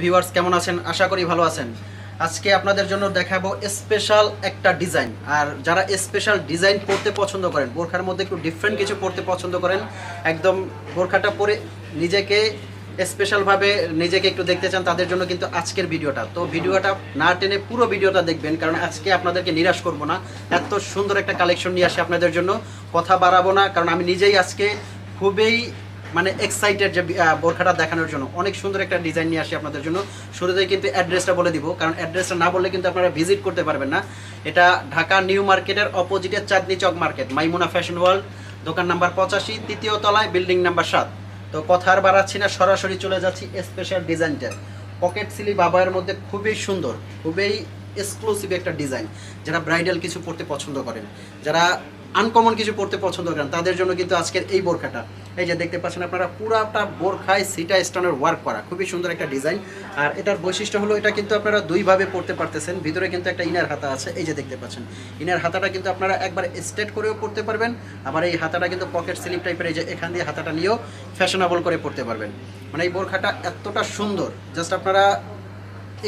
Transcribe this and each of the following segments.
Viewers কেমন আছেন? আশা করি ভালো আছেন। আজকে আপনাদের জন্য দেখাবো স্পেশাল একটা ডিজাইন। আর যারা স্পেশাল ডিজাইন পড়তে পছন্দ করেন, বোরখার মধ্যে একটু ডিফারেন্ট কিছু পড়তে পছন্দ করেন, একদম বোরখাটা পরে নিজেকে স্পেশালভাবে নিজেকে একটু দেখতে চান, তাদের জন্য কিন্তু আজকের ভিডিওটা। তো ভিডিওটা না টেনে পুরো ভিডিওটা দেখবেন, কারণ আজকে আপনাদেরকে নিরাশ করব না। এত সুন্দর একটা কালেকশন নিয়ে আসি আপনাদের জন্য, কথা বাড়াবো না, কারণ আমি নিজেই আজকে খুবই এক্সাইটেড যে বোরখাটা দেখানোর জন্য। অনেক সুন্দর একটা ডিজাইন নিয়ে আসি আপনাদের জন্য। শুরুতেই কিন্তু অ্যাড্রেসটা বলে দিব, কারণ অ্যাড্রেসটা না বললে কিন্তু আপনারা ভিজিট করতে পারবেন না। এটা ঢাকা নিউ মার্কেটের অপোজিটে চাঁদনি চক মার্কেট, মাইমুনা ফ্যাশন ওয়ার্ল্ড, দোকান নাম্বার 85, তৃতীয় তলায়, বিল্ডিং নাম্বার 7। তো কথা আর বাড়াচ্ছি না, সরাসরি চলে যাচ্ছি স্পেশাল ডিজাইনটা। পকেট স্লিভ বাবায়ের মধ্যে খুবই সুন্দর, খুবই এক্সক্লুসিভ একটা ডিজাইন। যারা ব্রাইডাল কিছু পড়তে পছন্দ করেন, যারা আনকমন কিছু পড়তে পছন্দ করেন, তাদের জন্য কিন্তু আজকের এই বোরখাটা। এই যে দেখতে পাচ্ছেন আপনারা, পুরাটা বোরখায় সিটা স্টোনের ওয়ার্ক করা, খুবই সুন্দর একটা ডিজাইন। আর এটার বৈশিষ্ট্য হলো এটা কিন্তু আপনারা দুইভাবে পড়তে পারতেছেন। ভিতরে কিন্তু একটা ইনার হাতা আছে, এই যে দেখতে পাচ্ছেন। ইনার হাতাটা কিন্তু আপনারা একবার স্ট্রেট করেও পড়তে পারবেন, আবার এই হাতাটা কিন্তু পকেট স্লিপ টাইপের, এই যে এখান দিয়ে হাতাটা নিয়েও ফ্যাশনেবল করে পড়তে পারবেন। মানে এই বোরখাটা এতটা সুন্দর, জাস্ট আপনারা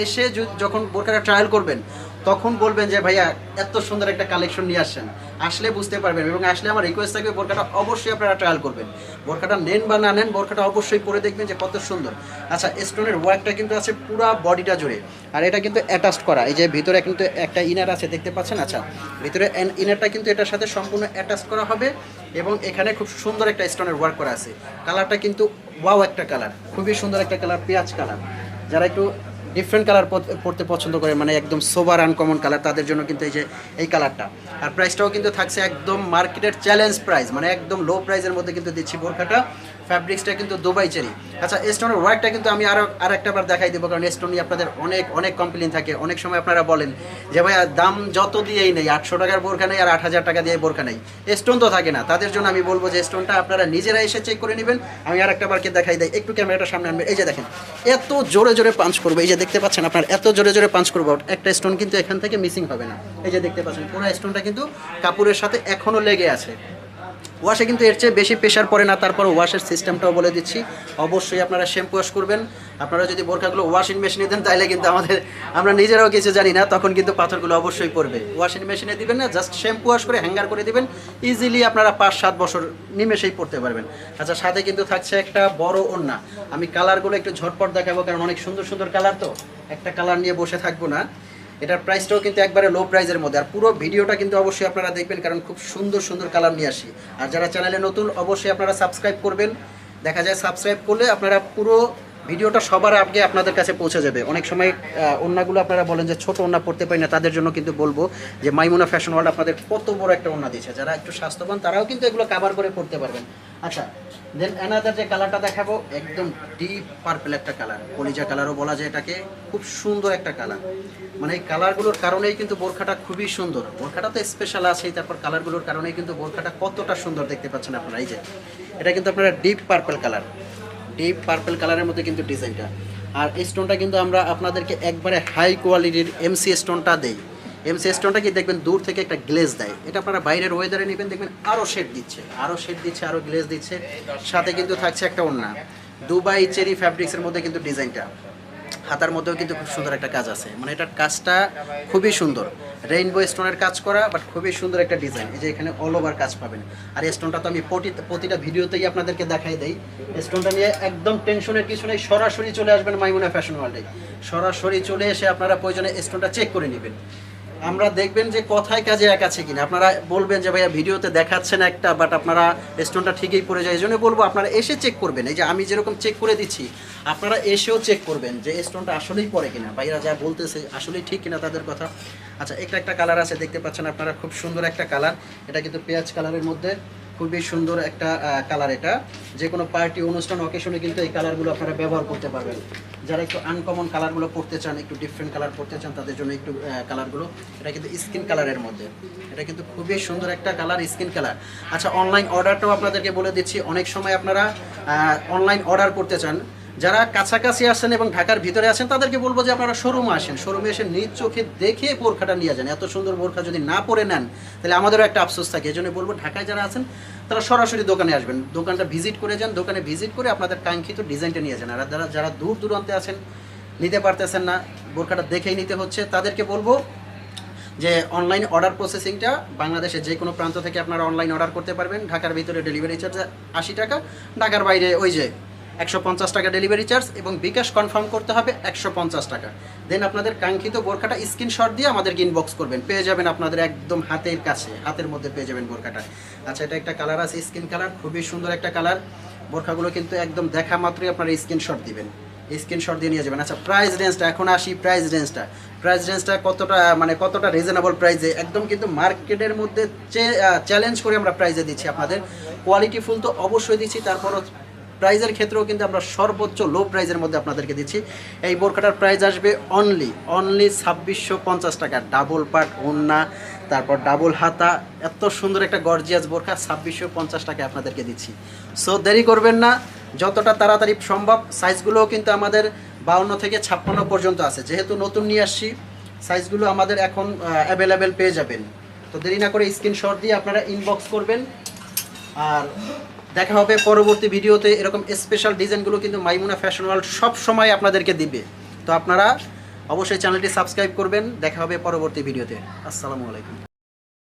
এসে যখন বোরখাটা ট্রায়াল করবেন তখন বলবেন যে ভাইয়া এত সুন্দর একটা কালেকশন নিয়ে আসছেন। আসলে বুঝতে পারবেন, এবং আসলে আমার রিকোয়েস্ট থাকবে বোরখাটা অবশ্যই আপনারা ট্রায়াল করবেন। বোরখাটা নেন বা না নেন, বোরখাটা অবশ্যই পরে দেখবেন যে কত সুন্দর। আচ্ছা, স্টোনের ওয়ার্কটা কিন্তু আছে পুরো বডিটা জুড়ে, আর এটা কিন্তু অ্যাটাচড করা। এই যে ভিতরে কিন্তু একটা ইনার আছে, দেখতে পাচ্ছেন। আচ্ছা, ভিতরে ইনারটা কিন্তু এটার সাথে সম্পূর্ণ অ্যাটাচ করা হবে, এবং এখানে খুব সুন্দর একটা স্টোনের ওয়ার্ক করা আছে। কালারটা কিন্তু ওয়াও একটা কালার, খুবই সুন্দর একটা কালার, পেঁয়াজ কালার। যারা একটু ডিফারেন্ট কালার পড়তে পছন্দ করে, মানে একদম সোবার আনকমন কালার, তাদের জন্য কিন্তু এই কালারটা। আর প্রাইসটাও কিন্তু থাকছে একদম মার্কেটের চ্যালেঞ্জ প্রাইস, মানে একদম লো প্রাইসের মধ্যে কিন্তু দিচ্ছি বোরখাটা। ফ্যাব্রিক্সটা কিন্তু দুবাই চেরি। আচ্ছা, স্টোনের ওয়ার্কটা কিন্তু আমি আর একটা বার দেখাই দেবো, কারণ স্টোন নিয়ে আপনাদের অনেক কমপ্লেইন থাকে। অনেক সময় আপনারা বলেন যে ভাই দাম যত দিয়েই নেই, 800 টাকার বোরখা নেই আর 8000 টাকা দিয়ে বোরখা নেই, স্টোন তো থাকে না। তাদের জন্য আমি বলবো যে স্টোনটা আপনারা নিজেরা এসে চেক করে নেবেন। আমি আর একটা বারকে দেখাই দেয়, একটু ক্যামেরাটা সামনে আনবে। এই যে দেখেন, এত জোরে জোরে পাঞ্চ করবো, এই যে দেখতে পাচ্ছেন আপনার, এত জোরে জোরে পাঞ্চ করবো, একটা স্টোন কিন্তু এখান থেকে মিসিং হবে না। এই যে দেখতে পাচ্ছেন, পুরো স্টোনটা কিন্তু কাপড়ের সাথে এখনও লেগে আছে। ওয়াশে কিন্তু এর চেয়ে বেশি প্রেশার পড়ে না। তারপর ওয়াশের সিস্টেমটাও বলে দিচ্ছি, অবশ্যই আপনারা শ্যাম্পু ওয়াশ করবেন। আপনারা যদি বোরখাগুলো ওয়াশিং মেশিনে দেন, তাহলে কিন্তু আমরা নিজেরাও কিছু জানি না, তখন কিন্তু পাথরগুলো অবশ্যই পড়বে। ওয়াশিং মেশিনে দিবেন না, জাস্ট শ্যাম্পু ওয়াশ করে হ্যাঙ্গার করে দিবেন, ইজিলি আপনারা 5-7 বছর নিমেষেই পড়তে পারবেন। আচ্ছা, সাথে কিন্তু থাকছে একটা বড় ওড়না। আমি কালারগুলো একটু ঝটপট দেখাবো, কারণ অনেক সুন্দর সুন্দর কালার, তো একটা কালার নিয়ে বসে থাকবো না। এটার প্রাইসটাও কিন্তু একবারে লো প্রাইসের মধ্যে। আর পুরো ভিডিওটা কিন্তু অবশ্যই আপনারা দেখবেন, কারণ খুব সুন্দর সুন্দর কালার নিয়ে আসি। আর যারা চ্যানেলে নতুন, অবশ্যই আপনারা সাবস্ক্রাইব করবেন। দেখা যায় সাবস্ক্রাইব করলে আপনারা পুরো ভিডিওটা সবার আগে আপনাদের কাছে পৌঁছে যাবে। অনেক সময় ওড়নাগুলো আপনারা বলেন যে ছোট ওড়না পড়তে পারি না, তাদের জন্য কিন্তু বলবো যে মাইমুনা ফ্যাশন ওয়ার্ল্ড আপনাদের কত বড় একটা ওড়না দিচ্ছে। যারা একটু স্বাস্থ্যবান তারাও কিন্তু এগুলো কাভার করে পড়তে পারবেন। আচ্ছা, দেন অ্যানাদার যে কালারটা দেখাবো, একদম ডিপ পার্পল একটা কালার, কলিজা কালারও বলা যায় এটাকে। খুব সুন্দর একটা কালার, মানে এই কালারগুলোর কারণেই কিন্তু বোরখাটা খুবই সুন্দর। বোরখাটা তো স্পেশাল আছেই, তারপর কালারগুলোর কারণেই কিন্তু বোরখাটা কতটা সুন্দর দেখতে পাচ্ছেন আপনারা। এই যে এটা কিন্তু আপনারা deep purple colour, deep purple কালারের মধ্যে কিন্তু ডিজাইনটা। আর এই স্টোনটা কিন্তু আমরা আপনাদেরকে একবারে হাই কোয়ালিটির এমসি স্টোনটা দেই। এমসি স্টোনটা কি দেখবেন দূর থেকে একটা গ্লেজ দেয়, এটা আপনারা বাইরের ওয়েদারে নেবেন, দেখবেন আরও শেড দিচ্ছে, আরও গ্লেজ দিচ্ছে। সাথে কিন্তু থাকছে একটা ওড়না, দুবাই চেরি ফ্যাব্রিক্সের মধ্যে কিন্তু ডিজাইনটা। হাতার মধ্যেও কিন্তু খুব সুন্দর একটা কাজ আছে, মানে এটার কাজটা খুবই সুন্দর, রেইনবো স্টোনের কাজ করা, বাট খুবই সুন্দর একটা ডিজাইন। এই যে এখানে অল ওভার কাজ পাবেন। আর এই স্টোনটা তো আমি প্রতিটা ভিডিওতেই আপনাদেরকে দেখাই দেই। স্টোনটা নিয়ে একদম টেনশনের কিছু নেই, সরাসরি চলে আসবেন মাইমুনা ফ্যাশন ওয়ার্ল্ডে, সরাসরি চলে এসে আপনারা প্রয়োজনে স্টোনটা চেক করে নেবেন। আমরা দেখবেন যে কথায় কাজে এক আছে কিনা। আপনারা বলবেন যে ভাইয়া ভিডিওতে দেখাচ্ছেন একটা, বাট আপনারা স্টোনটা ঠিকই পড়ে যায়। এই জন্য বলবো আপনারা এসে চেক করবেন। এই যে আমি যেরকম চেক করে দিচ্ছি, আপনারা এসেও চেক করবেন যে স্টোনটা আসলেই পড়ে কিনা, ভাইরা যা বলতেছে আসলেই ঠিক কিনা তাদের কথা। আচ্ছা, একটা কালার আছে, দেখতে পাচ্ছেন আপনারা, খুব সুন্দর একটা কালার। এটা কিন্তু পেঁয়াজ কালারের মধ্যে, খুবই সুন্দর একটা কালার। এটা যে কোনো পার্টি, অনুষ্ঠান, অকেশনে কিন্তু এই কালারগুলো আপনারা ব্যবহার করতে পারবেন। যারা একটু আনকমন কালারগুলো পড়তে চান, একটু ডিফারেন্ট কালার পড়তে চান, তাদের জন্য একটু কালারগুলো। এটা কিন্তু স্কিন কালারের মধ্যে, এটা কিন্তু খুবই সুন্দর একটা কালার, স্কিন কালার। আচ্ছা, অনলাইন অর্ডারটাও আপনাদেরকে বলে দিচ্ছি। অনেক সময় আপনারা অনলাইন অর্ডার করতে চান, যারা কাছাকাছি আসেন এবং ঢাকার ভিতরে আছেন, তাদেরকে বলবো যে আপনারা শোরুমে আসেন, শোরুমে এসে নিজ চোখে দেখে বোরখাটা নিয়ে যান। এত সুন্দর বোরখা যদি না পরে নেন, তাহলে আমাদেরও একটা আফসোস থাকে। এই জন্য বলবো ঢাকায় যারা আছেন তারা সরাসরি দোকানে আসবেন, দোকানটা ভিজিট করে যান, দোকানে ভিজিট করে আপনাদের কাঙ্ক্ষিত ডিজাইনটা নিয়ে যান। আর যারা দূর দূরান্তে আছেন, নিতে পারতেছেন না, বোরকাটা দেখেই নিতে হচ্ছে, তাদেরকে বলবো যে অনলাইন অর্ডার প্রসেসিংটা বাংলাদেশের যে কোনো প্রান্ত থেকে আপনারা অনলাইন অর্ডার করতে পারবেন। ঢাকার ভিতরে ডেলিভারি চার্জ 80 টাকা, ঢাকার বাইরে ওই যে 150 টাকা ডেলিভারি চার্জ, এবং বিকাশ কনফার্ম করতে হবে 150 টাকা। দেন আপনাদের কাঙ্ক্ষিত বোরকাটা স্ক্রিনশট দিয়ে আমাদেরকে ইনবক্স করবেন, পেয়ে যাবেন আপনাদের একদম হাতের কাছে, হাতের মধ্যে পেয়ে যাবেন বোরকাটা। আচ্ছা, এটা একটা কালার আছে স্কিন কালার, খুবই সুন্দর একটা কালার। বোরকাগুলো কিন্তু একদম দেখা মাত্রই আপনারা স্ক্রিনশট দিবেন, স্ক্রিনশট দিয়ে নিয়ে যাবেন। আচ্ছা, প্রাইস রেঞ্জটা এখন আসি। প্রাইস রেঞ্জটা কতটা, মানে কতটা রিজনেবল প্রাইসে, একদম কিন্তু মার্কেটের মধ্যে চ্যালেঞ্জ করে আমরা প্রাইসে দিচ্ছি আপনাদের। কোয়ালিটি ফুল তো অবশ্যই দিচ্ছি, তারপরও প্রাইজের ক্ষেত্রেও কিন্তু আমরা সর্বোচ্চ লো প্রাইজের মধ্যে আপনাদেরকে দিচ্ছি। এই বোরকাটার প্রাইস আসবে অনলি 2650 টাকা। ডাবল পার্ট ওড়না, তারপর ডাবল হাতা, এত সুন্দর একটা গর্জিয়াস বোরকা 2650 টাকায় আপনাদেরকে দিচ্ছি। সো দেরি করবেন না, যতটা তাড়াতাড়ি সম্ভব। সাইজগুলোও কিন্তু আমাদের 52 থেকে 56 পর্যন্ত আছে, যেহেতু নতুন নিয়ে আসছি সাইজগুলো আমাদের এখন অ্যাভেলেবেল পেয়ে যাবেন। তো দেরি না করে স্ক্রিনশট দিয়ে আপনারা ইনবক্স করবেন। আর দেখা হবে পরবর্তী ভিডিওতে। এরকম স্পেশাল ডিজাইনগুলো কিন্তু মাইমুনা ফ্যাশন ওয়ার্ল্ড সব সময় আপনাদেরকে দিবে। তো আপনারা অবশ্যই চ্যানেলটি সাবস্ক্রাইব করবেন। দেখা হবে পরবর্তী ভিডিওতে। আসসালামু আলাইকুম।